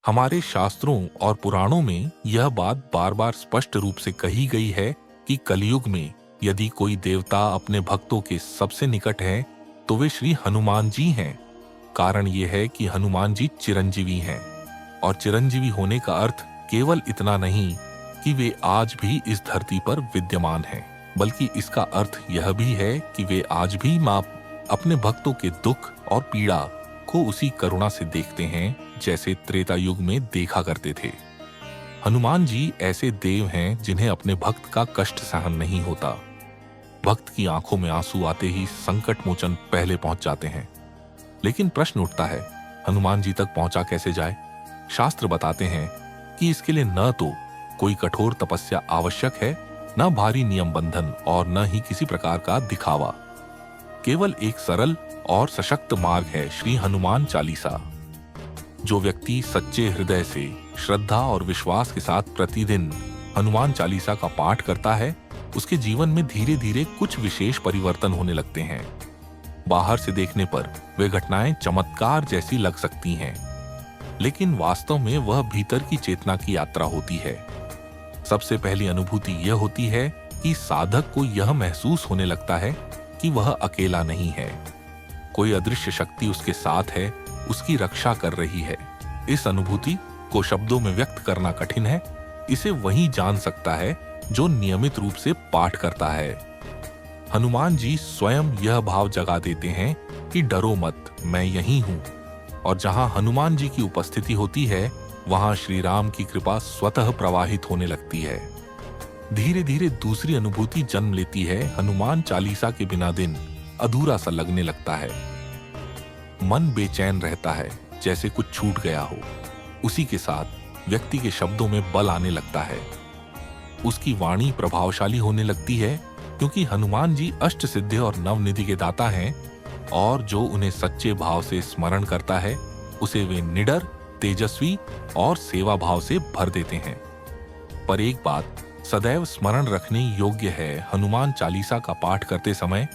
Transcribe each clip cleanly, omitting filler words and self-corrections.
हमारे शास्त्रों और पुराणों में यह बात बार बार स्पष्ट रूप से कही गई है कि कलयुग में यदि कोई देवता अपने भक्तों के सबसे निकट है तो वे श्री हनुमान जी हैं। कारण यह है कि हनुमान जी चिरंजीवी हैं और चिरंजीवी होने का अर्थ केवल इतना नहीं कि वे आज भी इस धरती पर विद्यमान हैं, बल्कि इसका अर्थ यह भी है कि वे आज भी अपने भक्तों के दुख और पीड़ा को उसी करुणा से देखते हैं जैसे त्रेता युग में देखा करते थे। हनुमान जी ऐसे देव हैं जिन्हें अपने भक्त का कष्ट सहन नहीं होता। भक्त की आंखों में आंसू आते ही संकट मोचन पहले पहुंच जाते हैं। लेकिन प्रश्न उठता है, हनुमान जी तक पहुंचा कैसे जाए? शास्त्र बताते हैं कि इसके लिए न तो कोई कठोर तपस्या आवश्यक है, न भारी नियम बंधन और न ही किसी प्रकार का दिखावा। केवल एक सरल और सशक्त मार्ग है श्री हनुमान चालीसा। जो व्यक्ति सच्चे हृदय से श्रद्धा और विश्वास के साथ प्रतिदिन हनुमान चालीसा का पाठ करता है, उसके जीवन में धीरे धीरे कुछ विशेष परिवर्तन होने लगते हैं। बाहर से देखने पर वे घटनाएं चमत्कार जैसी लग सकती हैं, लेकिन वास्तव में वह भीतर की चेतना की यात्रा होती है। सबसे पहली अनुभूति यह होती है कि साधक को यह महसूस होने लगता है कि वह अकेला नहीं है। कोई अदृश्य शक्ति उसके साथ है, उसकी रक्षा कर रही है। इस अनुभूति को शब्दों में व्यक्त करना कठिन है। इसे वही जान सकता है जो नियमित रूप से पाठ करता है। हनुमान जी स्वयं यह भाव जगा देते हैं कि डरो मत, मैं यहीं हूं। और जहां हनुमान जी की उपस्थिति होती है, वहां श्री राम की कृपा स्वतः प्रवाहित होने लगती है। धीरे धीरे दूसरी अनुभूति जन्म लेती है। हनुमान चालीसा के बिना दिन अधूरा सा लगने लगता है। मन बेचैन रहता है, जैसे कुछ छूट गया हो। उसी के साथ व्यक्ति के शब्दों में बल आने लगता है। उसकी वाणी प्रभावशाली होने लगती है, क्योंकि हनुमान जी अष्ट सिद्धि और नवनिधि के दाता हैं, और जो उन्हें सच्चे भाव से स्मरण करता है उसे वे निडर, तेजस्वी और सेवा भाव से भर देते हैं। पर एक बात सदैव स्मरण रखने योग्य है, हनुमान चालीसा का पाठ करते समय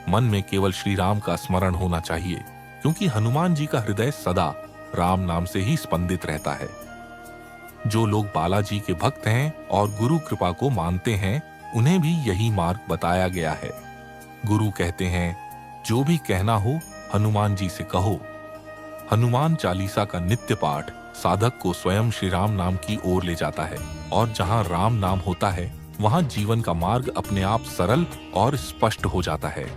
मन में केवल श्री राम का स्मरण होना चाहिए, क्योंकि हनुमान जी का हृदय सदा राम नाम से ही स्पंदित रहता है। जो लोग बालाजी के भक्त हैं और गुरु कृपा को मानते हैं, उन्हें भी यही मार्ग बताया गया है। गुरु कहते हैं, जो भी कहना हो हनुमान जी से कहो। हनुमान चालीसा का नित्य पाठ साधक को स्वयं श्री राम नाम की ओर ले जाता है, और जहां राम नाम होता है वहां जीवन का मार्ग अपने आप सरल और स्पष्ट हो जाता है।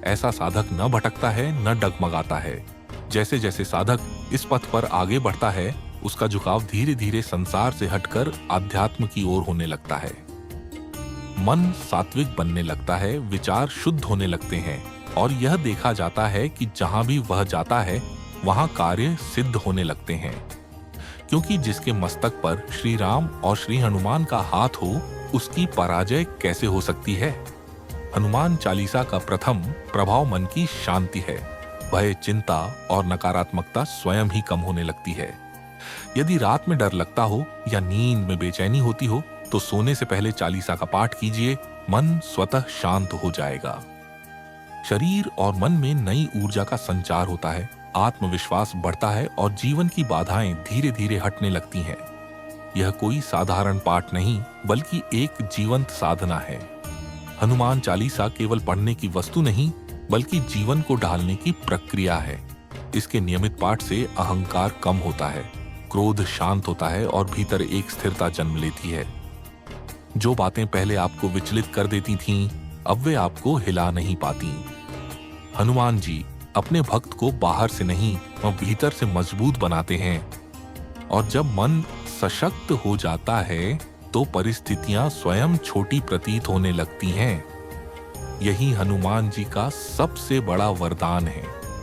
ऐसा साधक न भटकता है, न डगमगाता है। जैसे जैसे साधक इस पथ पर आगे बढ़ता है, उसका झुकाव धीरे धीरे संसार से हटकर आध्यात्म की ओर होने लगता है। मन सात्विक बनने लगता है, विचार शुद्ध होने लगते हैं, और यह देखा जाता है कि जहां भी वह जाता है वहां कार्य सिद्ध होने लगते हैं। क्योंकि जिसके मस्तक पर श्री राम और श्री हनुमान का हाथ हो, उसकी पराजय कैसे हो सकती है? हनुमान चालीसा का प्रथम प्रभाव मन की शांति है। भय, चिंता और नकारात्मकता स्वयं ही कम होने लगती है। यदि रात में डर लगता हो या नींद में बेचैनी होती हो, तो सोने से पहले चालीसा का पाठ कीजिए, मन स्वतः शांत हो जाएगा। शरीर और मन में नई ऊर्जा का संचार होता है, आत्मविश्वास बढ़ता है और जीवन की बाधाएं धीरे धीरे हटने लगती हैं। यह कोई साधारण पाठ नहीं, बल्कि एक जीवंत साधना है। हनुमान चालीसा केवल पढ़ने की वस्तु नहीं, बल्कि जीवन को ढालने की प्रक्रिया है। इसके नियमित पाठ से अहंकार कम होता है, क्रोध शांत होता है और भीतर एक स्थिरता जन्म लेती है। जो बातें पहले आपको विचलित कर देती थीं, अब वे आपको हिला नहीं पाती। हनुमान जी अपने भक्त को बाहर से नहीं, वह भीतर से मजबूत बनाते हैं। और जब मन सशक्त हो जाता है, तो परिस्थितियां स्वयं छोटी प्रतीत होने लगती हैं। यही हनुमान जी का सबसे बड़ा वरदान है।